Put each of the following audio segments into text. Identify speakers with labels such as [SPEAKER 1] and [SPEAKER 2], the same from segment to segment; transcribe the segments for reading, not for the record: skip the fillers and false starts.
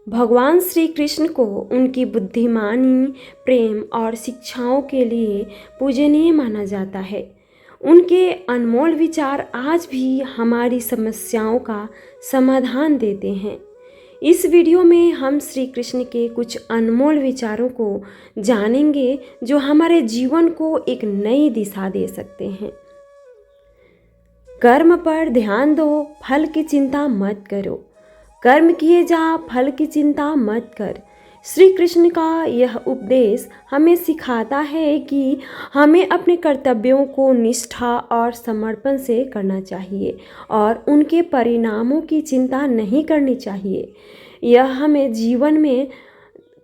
[SPEAKER 1] भगवान श्री कृष्ण को उनकी बुद्धिमानी, प्रेम और शिक्षाओं के लिए पूजनीय माना जाता है। उनके अनमोल विचार आज भी हमारी समस्याओं का समाधान देते हैं। इस वीडियो में हम श्री कृष्ण के कुछ अनमोल विचारों को जानेंगे जो हमारे जीवन को एक नई दिशा दे सकते हैं। कर्म पर ध्यान दो, फल की चिंता मत करो। कर्म किए जा, फल की चिंता मत कर। श्री कृष्ण का यह उपदेश हमें सिखाता है कि हमें अपने कर्तव्यों को निष्ठा और समर्पण से करना चाहिए और उनके परिणामों की चिंता नहीं करनी चाहिए। यह हमें जीवन में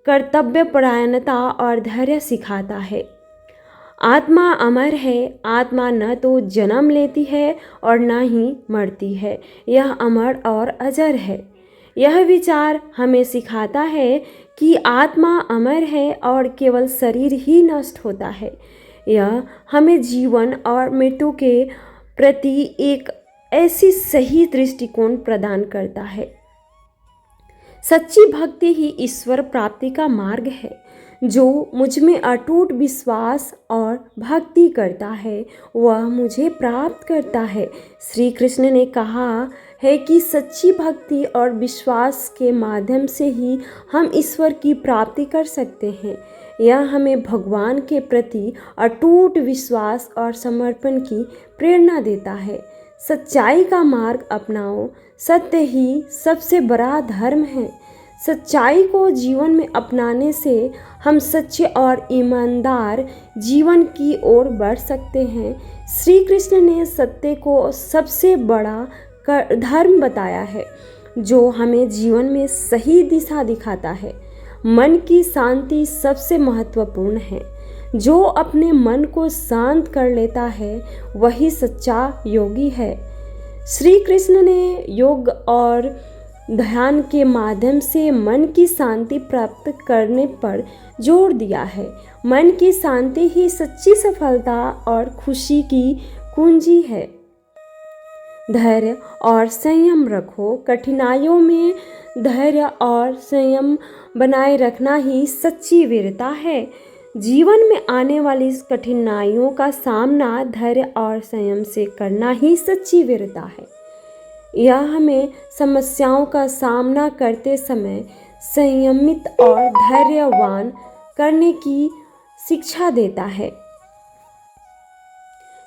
[SPEAKER 1] कर्तव्यपरायणता और धैर्य सिखाता है। आत्मा अमर है, आत्मा न तो जन्म लेती है और न ही मरती है, यह अमर और अजर है। यह विचार हमें सिखाता है कि आत्मा अमर है और केवल शरीर ही नष्ट होता है। यह हमें जीवन और मृत्यु के प्रति एक ऐसी सही दृष्टिकोण प्रदान करता है। सच्ची भक्ति ही ईश्वर प्राप्ति का मार्ग है। जो मुझ में अटूट विश्वास और भक्ति करता है वह मुझे प्राप्त करता है। श्री कृष्ण ने कहा है कि सच्ची भक्ति और विश्वास के माध्यम से ही हम ईश्वर की प्राप्ति कर सकते हैं। यह हमें भगवान के प्रति अटूट विश्वास और समर्पण की प्रेरणा देता है। सच्चाई का मार्ग अपनाओ, सत्य ही सबसे बड़ा धर्म है। सच्चाई को जीवन में अपनाने से हम सच्चे और ईमानदार जीवन की ओर बढ़ सकते हैं। श्री कृष्ण ने सत्य को सबसे बड़ा धर्म बताया है जो हमें जीवन में सही दिशा दिखाता है। मन की शांति सबसे महत्वपूर्ण है। जो अपने मन को शांत कर लेता है वही सच्चा योगी है। श्री कृष्ण ने योग और ध्यान के माध्यम से मन की शांति प्राप्त करने पर जोर दिया है। मन की शांति ही सच्ची सफलता और खुशी की कुंजी है। धैर्य और संयम रखो। कठिनाइयों में धैर्य और संयम बनाए रखना ही सच्ची वीरता है। जीवन में आने वाली कठिनाइयों का सामना धैर्य और संयम से करना ही सच्ची वीरता है। यह हमें समस्याओं का सामना करते समय संयमित और धैर्यवान करने की शिक्षा देता है।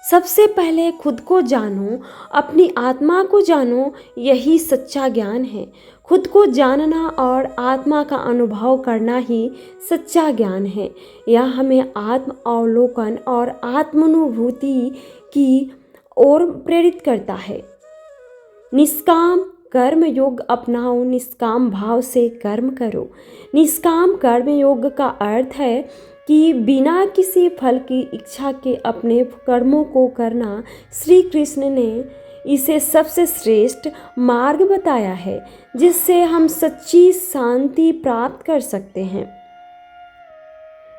[SPEAKER 1] सबसे पहले खुद को जानो, अपनी आत्मा को जानो, यही सच्चा ज्ञान है। खुद को जानना और आत्मा का अनुभव करना ही सच्चा ज्ञान है। यह हमें आत्म अवलोकन और आत्मानुभूति की ओर प्रेरित करता है। निष्काम कर्म योग अपनाओ, निष्काम भाव से कर्म करो। निष्काम कर्म योग का अर्थ है कि बिना किसी फल की इच्छा के अपने कर्मों को करना। श्री कृष्ण ने इसे सबसे श्रेष्ठ मार्ग बताया है जिससे हम सच्ची शांति प्राप्त कर सकते हैं।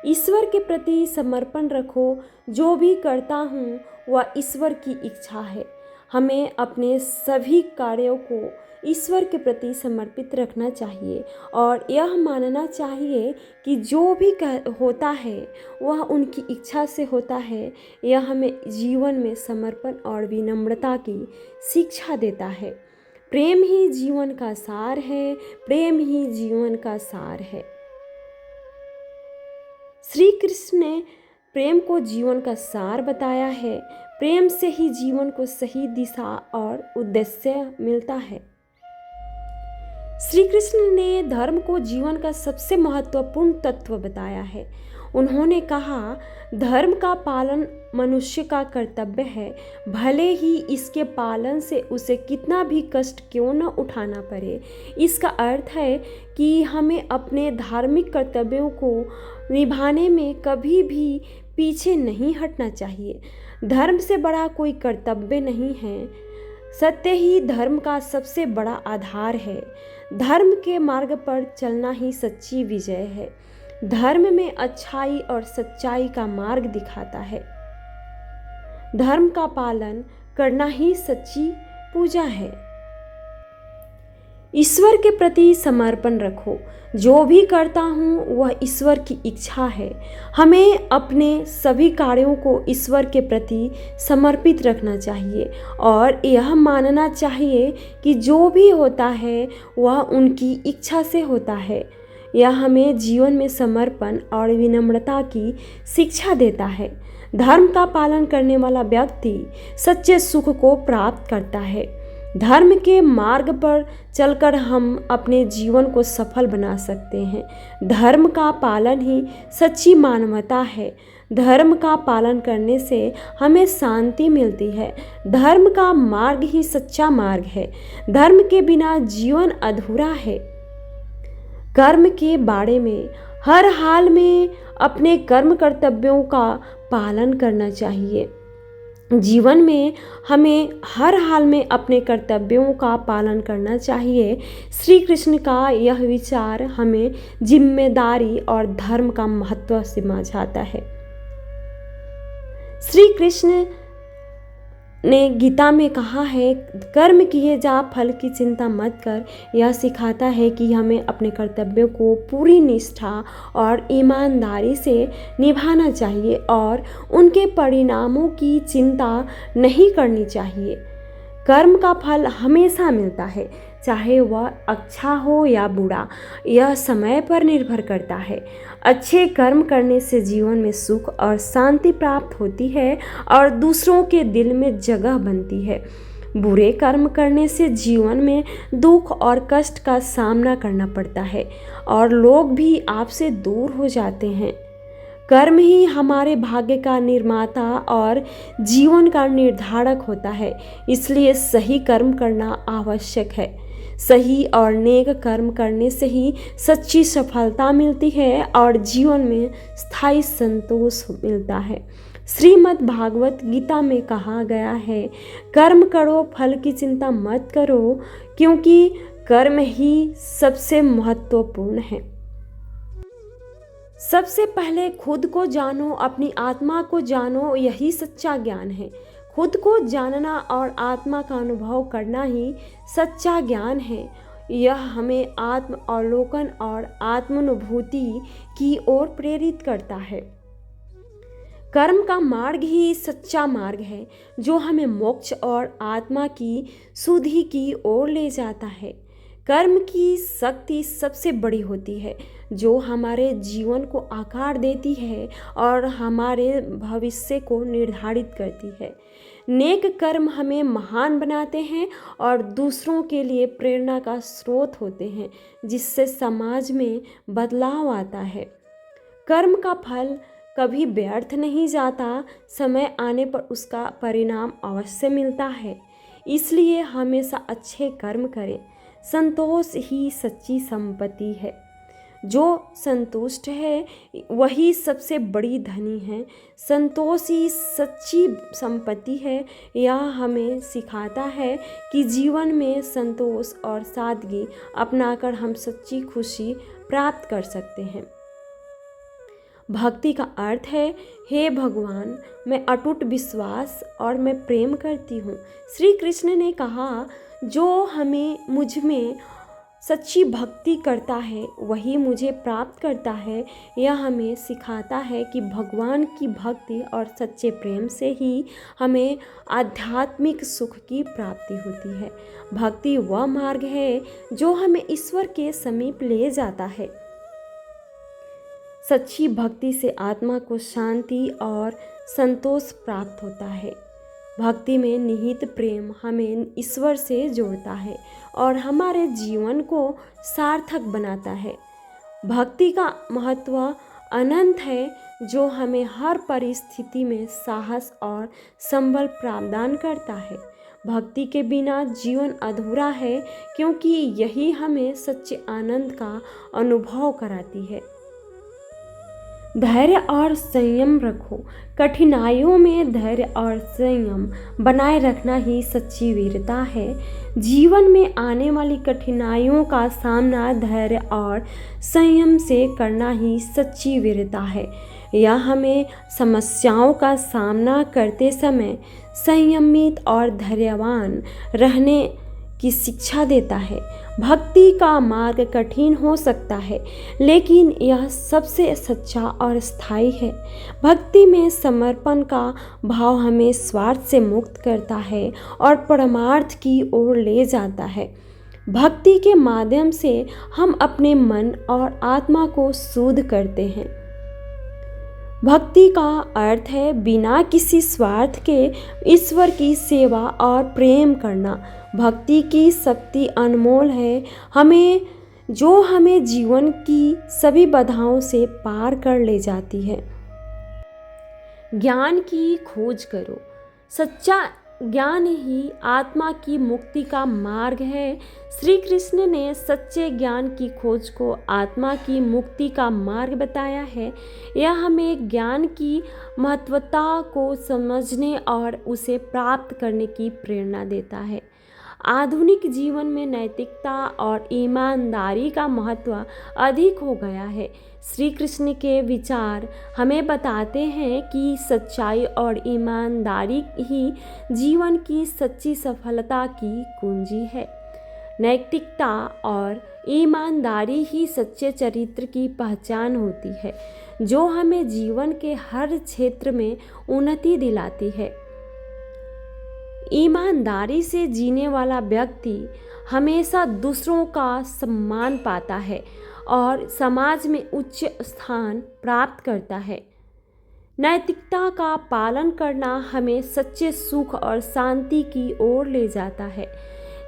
[SPEAKER 1] ईश्वर के प्रति समर्पण रखो। जो भी करता हूँ वह ईश्वर की इच्छा है। हमें अपने सभी कार्यों को ईश्वर के प्रति समर्पित रखना चाहिए और यह मानना चाहिए कि जो भी होता है वह उनकी इच्छा से होता है। यह हमें जीवन में समर्पण और विनम्रता की शिक्षा देता है। प्रेम ही जीवन का सार है, प्रेम ही जीवन का सार है। श्री कृष्ण ने प्रेम को जीवन का सार बताया है। प्रेम से ही जीवन को सही दिशा और उद्देश्य मिलता है। श्री कृष्ण ने धर्म को जीवन का सबसे महत्वपूर्ण तत्व बताया है। उन्होंने कहा, धर्म का पालन मनुष्य का कर्तव्य है, भले ही इसके पालन से उसे कितना भी कष्ट क्यों न उठाना पड़े। इसका अर्थ है कि हमें अपने धार्मिक कर्तव्यों को निभाने में कभी भी पीछे नहीं हटना चाहिए। धर्म से बड़ा कोई कर्तव्य नहीं है। सत्य ही धर्म का सबसे बड़ा आधार है। धर्म के मार्ग पर चलना ही सच्ची विजय है। धर्म में अच्छाई और सच्चाई का मार्ग दिखाता है। धर्म का पालन करना ही सच्ची पूजा है। ईश्वर के प्रति समर्पण रखो। जो भी करता हूँ वह ईश्वर की इच्छा है। हमें अपने सभी कार्यों को ईश्वर के प्रति समर्पित रखना चाहिए और यह मानना चाहिए कि जो भी होता है वह उनकी इच्छा से होता है। यह हमें जीवन में समर्पण और विनम्रता की शिक्षा देता है। धर्म का पालन करने वाला व्यक्ति सच्चे सुख को प्राप्त करता है। धर्म के मार्ग पर चलकर हम अपने जीवन को सफल बना सकते हैं। धर्म का पालन ही सच्ची मानवता है। धर्म का पालन करने से हमें शांति मिलती है। धर्म का मार्ग ही सच्चा मार्ग है। धर्म के बिना जीवन अधूरा है। कर्म के बारे में हर हाल में अपने कर्म कर्तव्यों का पालन करना चाहिए। जीवन में हमें हर हाल में अपने कर्तव्यों का पालन करना चाहिए। श्री कृष्ण का यह विचार हमें जिम्मेदारी और धर्म का महत्व समझाता है। श्री कृष्ण ने गीता में कहा है, कर्म किए जा फल की चिंता मत कर। यह सिखाता है कि हमें अपने कर्तव्यों को पूरी निष्ठा और ईमानदारी से निभाना चाहिए और उनके परिणामों की चिंता नहीं करनी चाहिए। कर्म का फल हमेशा मिलता है, चाहे वह अच्छा हो या बुरा, यह समय पर निर्भर करता है। अच्छे कर्म करने से जीवन में सुख और शांति प्राप्त होती है और दूसरों के दिल में जगह बनती है। बुरे कर्म करने से जीवन में दुख और कष्ट का सामना करना पड़ता है और लोग भी आपसे दूर हो जाते हैं। कर्म ही हमारे भाग्य का निर्माता और जीवन का निर्धारक होता है, इसलिए सही कर्म करना आवश्यक है। सही और नेक कर्म करने से ही सच्ची सफलता मिलती है और जीवन में स्थायी संतोष मिलता है। श्रीमद् भागवत गीता में कहा गया है, कर्म करो फल की चिंता मत करो, क्योंकि कर्म ही सबसे महत्वपूर्ण है। सबसे पहले खुद को जानो, अपनी आत्मा को जानो, यही सच्चा ज्ञान है। खुद को जानना और आत्मा का अनुभव करना ही सच्चा ज्ञान है। यह हमें आत्म अवलोकन और आत्मानुभूति की ओर प्रेरित करता है। कर्म का मार्ग ही सच्चा मार्ग है, जो हमें मोक्ष और आत्मा की शुद्धि की ओर ले जाता है। कर्म की शक्ति सबसे बड़ी होती है, जो हमारे जीवन को आकार देती है और हमारे भविष्य को निर्धारित करती है। नेक कर्म हमें महान बनाते हैं और दूसरों के लिए प्रेरणा का स्रोत होते हैं, जिससे समाज में बदलाव आता है। कर्म का फल कभी व्यर्थ नहीं जाता, समय आने पर उसका परिणाम अवश्य मिलता है। इसलिए हमेशा अच्छे कर्म करें। संतोष ही सच्ची संपत्ति है। जो संतुष्ट है वही सबसे बड़ी धनी है। संतोष ही सच्ची संपत्ति है। यह हमें सिखाता है कि जीवन में संतोष और सादगी अपनाकर हम सच्ची खुशी प्राप्त कर सकते हैं। भक्ति का अर्थ है, हे भगवान, मैं अटूट विश्वास और मैं प्रेम करती हूँ। श्री कृष्ण ने कहा, जो मुझ में सच्ची भक्ति करता है वही मुझे प्राप्त करता है। यह हमें सिखाता है कि भगवान की भक्ति और सच्चे प्रेम से ही हमें आध्यात्मिक सुख की प्राप्ति होती है। भक्ति वह मार्ग है जो हमें ईश्वर के समीप ले जाता है। सच्ची भक्ति से आत्मा को शांति और संतोष प्राप्त होता है। भक्ति में निहित प्रेम हमें ईश्वर से जोड़ता है और हमारे जीवन को सार्थक बनाता है। भक्ति का महत्व अनंत है, जो हमें हर परिस्थिति में साहस और संबल प्रदान करता है। भक्ति के बिना जीवन अधूरा है, क्योंकि यही हमें सच्चे आनंद का अनुभव कराती है। धैर्य और संयम रखो। कठिनाइयों में धैर्य और संयम बनाए रखना ही सच्ची वीरता है। जीवन में आने वाली कठिनाइयों का सामना धैर्य और संयम से करना ही सच्ची वीरता है। यह हमें समस्याओं का सामना करते समय संयमित और धैर्यवान रहने की शिक्षा देता है। भक्ति का मार्ग कठिन हो सकता है, लेकिन यह सबसे सच्चा और स्थायी है। भक्ति में समर्पण का भाव हमें स्वार्थ से मुक्त करता है और परमार्थ की ओर ले जाता है। भक्ति के माध्यम से हम अपने मन और आत्मा को शुद्ध करते हैं। भक्ति का अर्थ है बिना किसी स्वार्थ के ईश्वर की सेवा और प्रेम करना। भक्ति की शक्ति अनमोल है, हमें जीवन की सभी बाधाओं से पार कर ले जाती है। ज्ञान की खोज करो। सच्चा ज्ञान ही आत्मा की मुक्ति का मार्ग है। श्री कृष्ण ने सच्चे ज्ञान की खोज को आत्मा की मुक्ति का मार्ग बताया है। यह हमें ज्ञान की महत्वता को समझने और उसे प्राप्त करने की प्रेरणा देता है। आधुनिक जीवन में नैतिकता और ईमानदारी का महत्व अधिक हो गया है। श्री कृष्ण के विचार हमें बताते हैं कि सच्चाई और ईमानदारी ही जीवन की सच्ची सफलता की कुंजी है। नैतिकता और ईमानदारी ही सच्चे चरित्र की पहचान होती है, जो हमें जीवन के हर क्षेत्र में उन्नति दिलाती है। ईमानदारी से जीने वाला व्यक्ति हमेशा दूसरों का सम्मान पाता है और समाज में उच्च स्थान प्राप्त करता है। नैतिकता का पालन करना हमें सच्चे सुख और शांति की ओर ले जाता है,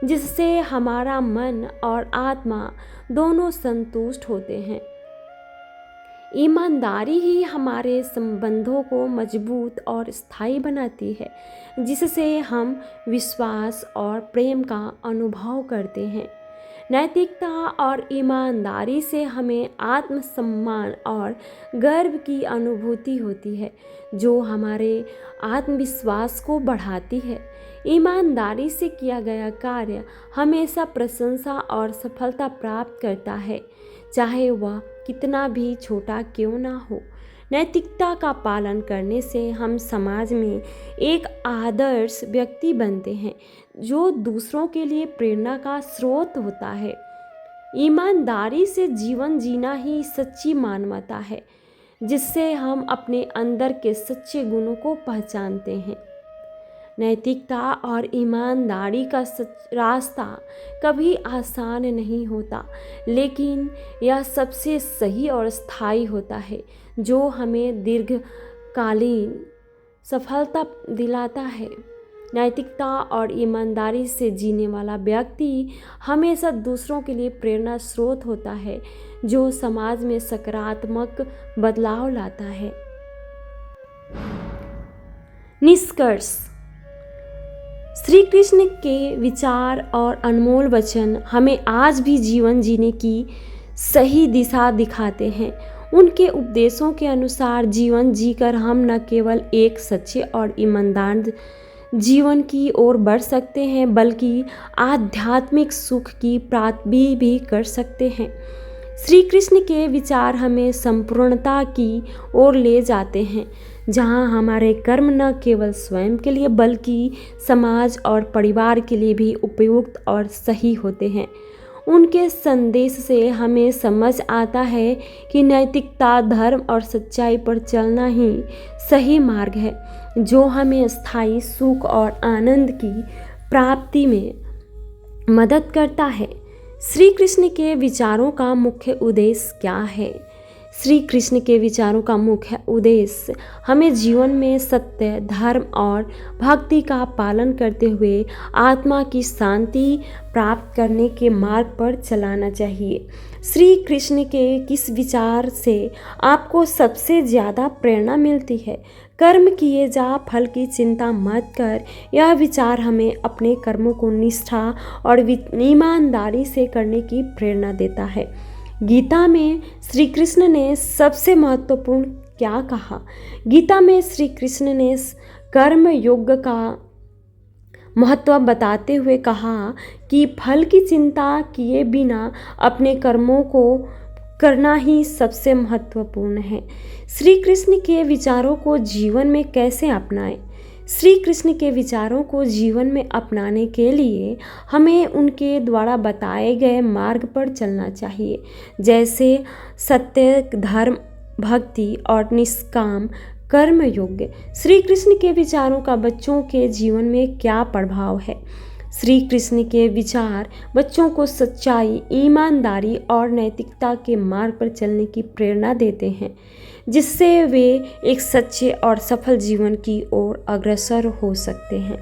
[SPEAKER 1] जिससे हमारा मन और आत्मा दोनों संतुष्ट होते हैं। ईमानदारी ही हमारे संबंधों को मजबूत और स्थायी बनाती है, जिससे हम विश्वास और प्रेम का अनुभव करते हैं। नैतिकता और ईमानदारी से हमें आत्मसम्मान और गर्व की अनुभूति होती है, जो हमारे आत्मविश्वास को बढ़ाती है। ईमानदारी से किया गया कार्य हमेशा प्रशंसा और सफलता प्राप्त करता है, चाहे वह कितना भी छोटा क्यों ना हो। नैतिकता का पालन करने से हम समाज में एक आदर्श व्यक्ति बनते हैं, जो दूसरों के लिए प्रेरणा का स्रोत होता है। ईमानदारी से जीवन जीना ही सच्ची मानवता है, जिससे हम अपने अंदर के सच्चे गुणों को पहचानते हैं। नैतिकता और ईमानदारी का रास्ता कभी आसान नहीं होता, लेकिन यह सबसे सही और स्थायी होता है, जो हमें दीर्घकालीन सफलता दिलाता है। नैतिकता और ईमानदारी से जीने वाला व्यक्ति हमेशा दूसरों के लिए प्रेरणा स्रोत होता है, जो समाज में सकारात्मक बदलाव लाता है। निष्कर्ष। श्री कृष्ण के विचार और अनमोल वचन हमें आज भी जीवन जीने की सही दिशा दिखाते हैं। उनके उपदेशों के अनुसार जीवन जीकर हम न केवल एक सच्चे और ईमानदार जीवन की ओर बढ़ सकते हैं, बल्कि आध्यात्मिक सुख की प्राप्ति भी कर सकते हैं। श्री कृष्ण के विचार हमें संपूर्णता की ओर ले जाते हैं, जहाँ हमारे कर्म न केवल स्वयं के लिए बल्कि समाज और परिवार के लिए भी उपयुक्त और सही होते हैं। उनके संदेश से हमें समझ आता है कि नैतिकता, धर्म और सच्चाई पर चलना ही सही मार्ग है, जो हमें स्थायी सुख और आनंद की प्राप्ति में मदद करता है। श्री कृष्ण के विचारों का मुख्य उद्देश्य क्या है? श्री कृष्ण के विचारों का मुख्य उद्देश्य हमें जीवन में सत्य, धर्म और भक्ति का पालन करते हुए आत्मा की शांति प्राप्त करने के मार्ग पर चलाना चाहिए। श्री कृष्ण के किस विचार से आपको सबसे ज़्यादा प्रेरणा मिलती है? कर्म किए जा, फल की चिंता मत कर। यह विचार हमें अपने कर्मों को निष्ठा और ईमानदारी से करने की प्रेरणा देता है। गीता में श्री कृष्ण ने सबसे महत्वपूर्ण क्या कहा? गीता में श्री कृष्ण ने कर्म योग का महत्व बताते हुए कहा कि फल की चिंता किए बिना अपने कर्मों को करना ही सबसे महत्वपूर्ण है। श्री कृष्ण के विचारों को जीवन में कैसे अपनाएं? श्री कृष्ण के विचारों को जीवन में अपनाने के लिए हमें उनके द्वारा बताए गए मार्ग पर चलना चाहिए, जैसे सत्य, धर्म, भक्ति और निष्काम कर्म योग्य। श्री कृष्ण के विचारों का बच्चों के जीवन में क्या प्रभाव है? श्री कृष्ण के विचार बच्चों को सच्चाई, ईमानदारी और नैतिकता के मार्ग पर चलने की प्रेरणा देते हैं, जिससे वे एक सच्चे और सफल जीवन की ओर अग्रसर हो सकते हैं।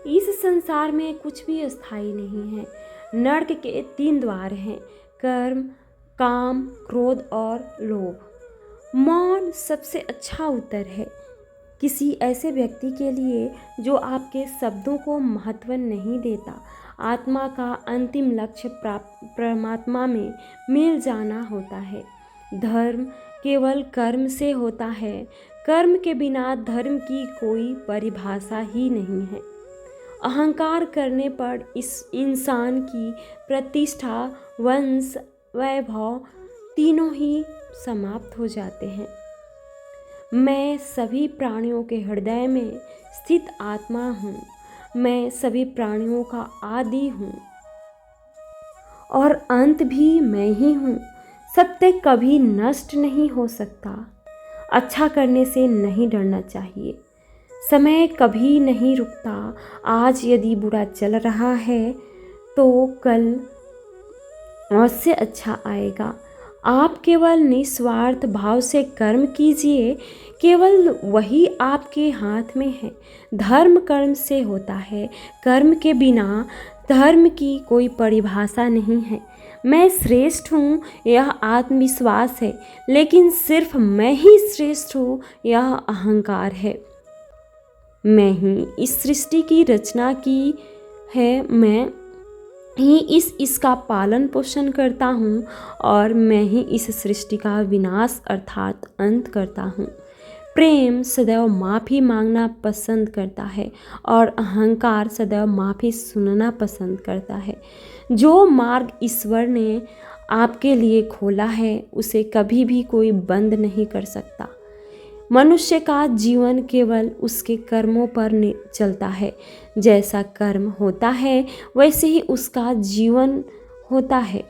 [SPEAKER 1] इस संसार में कुछ भी स्थायी नहीं है। नरक के 3 द्वार हैं: कर्म, काम, क्रोध और लोभ। मौन सबसे अच्छा उत्तर है किसी ऐसे व्यक्ति के लिए जो आपके शब्दों को महत्व नहीं देता। आत्मा का अंतिम लक्ष्य परमात्मा में मिल जाना होता है। धर्म केवल कर्म से होता है। कर्म के बिना धर्म की कोई परिभाषा ही नहीं है। अहंकार करने पर इस इंसान की प्रतिष्ठा, वंश, वैभव तीनों ही समाप्त हो जाते हैं। मैं सभी प्राणियों के हृदय में स्थित आत्मा हूँ। मैं सभी प्राणियों का आदि हूँ और अंत भी मैं ही हूँ। सत्य कभी नष्ट नहीं हो सकता। अच्छा करने से नहीं डरना चाहिए। समय कभी नहीं रुकता। आज यदि बुरा चल रहा है तो कल अवश्य अच्छा आएगा। आप केवल निस्वार्थ भाव से कर्म कीजिए, केवल वही आपके हाथ में है। धर्म कर्म से होता है। कर्म के बिना धर्म की कोई परिभाषा नहीं है। मैं श्रेष्ठ हूँ, यह आत्मविश्वास है, लेकिन सिर्फ मैं ही श्रेष्ठ हूँ, यह अहंकार है। मैं ही इस सृष्टि की रचना की है, मैं ही इसका पालन पोषण करता हूँ और मैं ही इस सृष्टि का विनाश अर्थात अंत करता हूँ। प्रेम सदैव माफ़ी मांगना पसंद करता है और अहंकार सदैव माफ़ी सुनना पसंद करता है। जो मार्ग ईश्वर ने आपके लिए खोला है उसे कभी भी कोई बंद नहीं कर सकता। मनुष्य का जीवन केवल उसके कर्मों पर चलता है। जैसा कर्म होता है वैसे ही उसका जीवन होता है।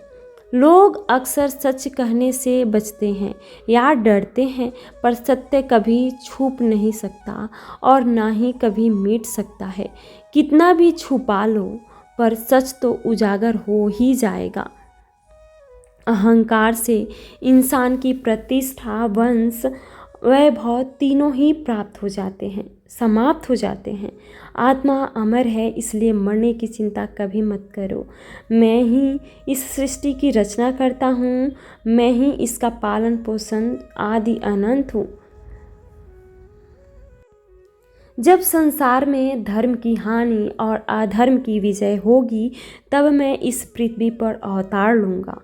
[SPEAKER 1] लोग अक्सर सच कहने से बचते हैं या डरते हैं, पर सत्य कभी छुप नहीं सकता और ना ही कभी मिट सकता है। कितना भी छुपा लो पर सच तो उजागर हो ही जाएगा। अहंकार से इंसान की प्रतिष्ठा, वंश, वैभव तीनों ही प्राप्त हो जाते हैं, समाप्त हो जाते हैं। आत्मा अमर है, इसलिए मरने की चिंता कभी मत करो। मैं ही इस सृष्टि की रचना करता हूँ, मैं ही इसका पालन पोषण आदि अनंत हूँ। जब संसार में धर्म की हानि और अधर्म की विजय होगी, तब मैं इस पृथ्वी पर अवतार लूँगा।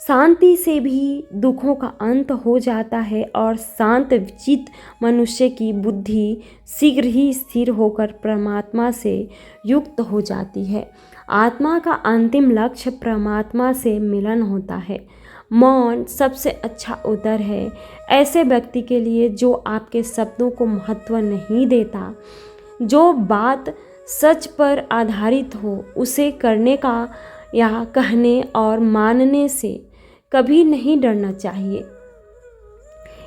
[SPEAKER 1] शांति से भी दुखों का अंत हो जाता है और शांत चित्त मनुष्य की बुद्धि शीघ्र ही स्थिर होकर परमात्मा से युक्त हो जाती है। आत्मा का अंतिम लक्ष्य परमात्मा से मिलन होता है। मौन सबसे अच्छा उत्तर है ऐसे व्यक्ति के लिए जो आपके शब्दों को महत्व नहीं देता। जो बात सच पर आधारित हो उसे करने का या कहने और मानने से कभी नहीं डरना चाहिए।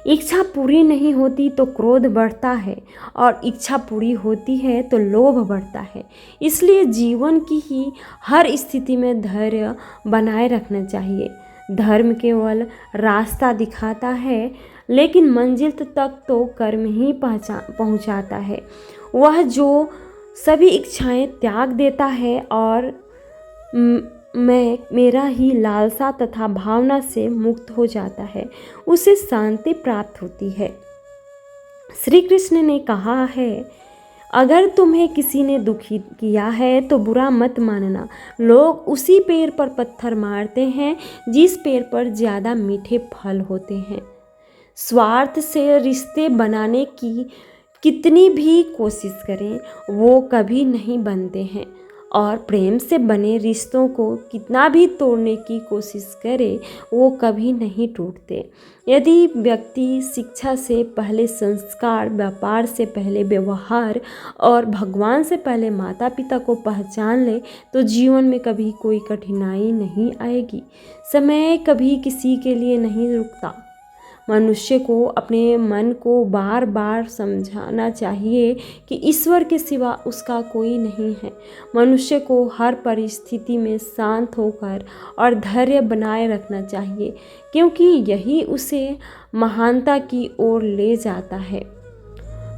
[SPEAKER 1] इच्छा पूरी नहीं होती तो क्रोध बढ़ता है और इच्छा पूरी होती है तो लोभ बढ़ता है। इसलिए जीवन की ही हर स्थिति में धैर्य बनाए रखना चाहिए। धर्म केवल रास्ता दिखाता है, लेकिन मंजिल तक तो कर्म ही पहुंचाता है। वह जो सभी इच्छाएं त्याग देता है और मेरा ही लालसा तथा भावना से मुक्त हो जाता है, उसे शांति प्राप्त होती है। श्री कृष्ण ने कहा है, अगर तुम्हें किसी ने दुखी किया है तो बुरा मत मानना। लोग उसी पेड़ पर पत्थर मारते हैं जिस पेड़ पर ज़्यादा मीठे फल होते हैं। स्वार्थ से रिश्ते बनाने की कितनी भी कोशिश करें वो कभी नहीं बनते हैं। और प्रेम से बने रिश्तों को कितना भी तोड़ने की कोशिश करे, वो कभी नहीं टूटते। यदि व्यक्ति शिक्षा से पहले संस्कार, व्यापार से पहले व्यवहार और भगवान से पहले माता पिता को पहचान ले, तो जीवन में कभी कोई कठिनाई नहीं आएगी। समय कभी किसी के लिए नहीं रुकता। मनुष्य को अपने मन को बार बार समझाना चाहिए कि ईश्वर के सिवा उसका कोई नहीं है। मनुष्य को हर परिस्थिति में शांत होकर और धैर्य बनाए रखना चाहिए, क्योंकि यही उसे महानता की ओर ले जाता है।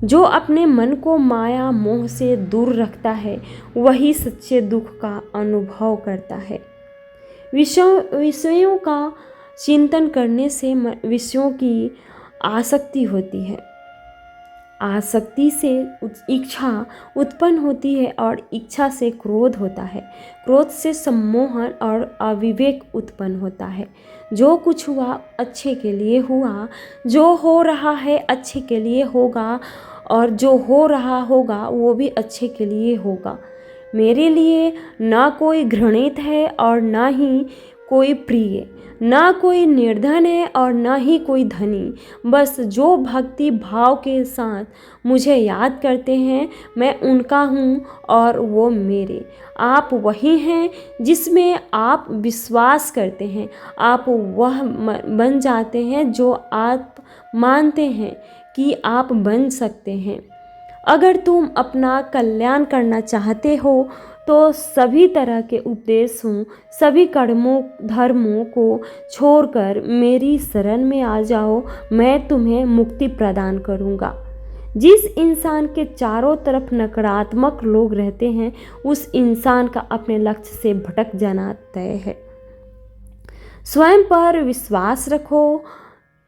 [SPEAKER 1] जो अपने मन को माया मोह से दूर रखता है, वही सच्चे दुख का अनुभव करता है। विषयों का चिंतन करने से विषयों की आसक्ति होती है। आसक्ति से इच्छा उत्पन्न होती है और इच्छा से क्रोध होता है। क्रोध से सम्मोहन और अविवेक उत्पन्न होता है। जो कुछ हुआ अच्छे के लिए हुआ, जो हो रहा है अच्छे के लिए होगा, और जो हो रहा होगा वो भी अच्छे के लिए होगा। मेरे लिए ना कोई घृणित है और ना ही कोई प्रिय, ना कोई निर्धन है और ना ही कोई धनी। बस जो भक्ति भाव के साथ मुझे याद करते हैं, मैं उनका हूँ और वो मेरे। आप वही हैं जिसमें आप विश्वास करते हैं। आप वह बन जाते हैं जो आप मानते हैं कि आप बन सकते हैं। अगर तुम अपना कल्याण करना चाहते हो तो सभी तरह के उपदेशों, सभी कर्मों धर्मों को छोड़कर मेरी शरण में आ जाओ। मैं तुम्हें मुक्ति प्रदान करूँगा। जिस इंसान के चारों तरफ नकारात्मक लोग रहते हैं, उस इंसान का अपने लक्ष्य से भटक जाना तय है। स्वयं पर विश्वास रखो,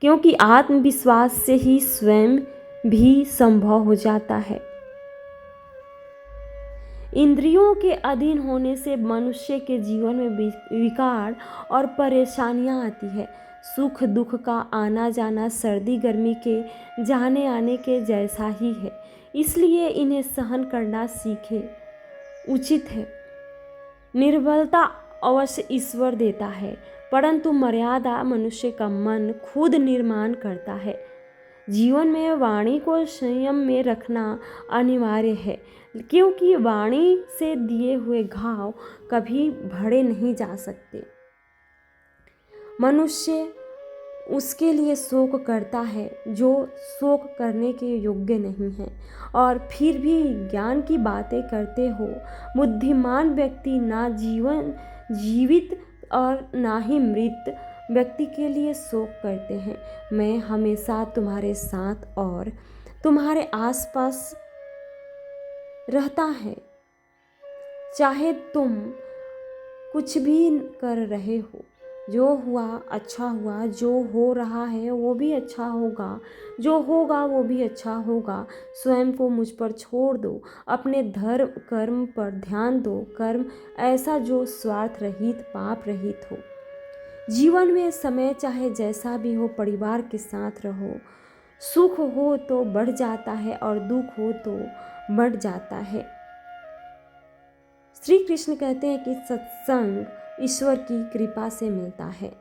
[SPEAKER 1] क्योंकि आत्मविश्वास से ही स्वयं भी संभव हो जाता है। इंद्रियों के अधीन होने से मनुष्य के जीवन में विकार और परेशानियां आती है। सुख दुख का आना जाना सर्दी गर्मी के जाने आने के जैसा ही है, इसलिए इन्हें सहन करना सीखे। उचित है। निर्बलता अवश्य ईश्वर देता है, परंतु मर्यादा मनुष्य का मन खुद निर्माण करता है। जीवन में वाणी को संयम में रखना अनिवार्य है, क्योंकि वाणी से दिए हुए घाव कभी भरे नहीं जा सकते। मनुष्य उसके लिए शोक करता है जो शोक करने के योग्य नहीं है, और फिर भी ज्ञान की बातें करते हो। बुद्धिमान व्यक्ति ना जीवित और ना ही मृत व्यक्ति के लिए शोक करते हैं। मैं हमेशा तुम्हारे साथ और तुम्हारे आसपास रहता है, चाहे तुम कुछ भी कर रहे हो। जो हुआ अच्छा हुआ, जो हो रहा है वो भी अच्छा होगा, जो होगा वो भी अच्छा होगा। स्वयं को मुझ पर छोड़ दो, अपने धर्म कर्म पर ध्यान दो। कर्म ऐसा जो स्वार्थ रहित पाप रहित हो। जीवन में समय चाहे जैसा भी हो, परिवार के साथ रहो। सुख हो तो बढ़ जाता है और दुख हो तो बढ़ जाता है। श्री कृष्ण कहते हैं कि सत्संग ईश्वर की कृपा से मिलता है।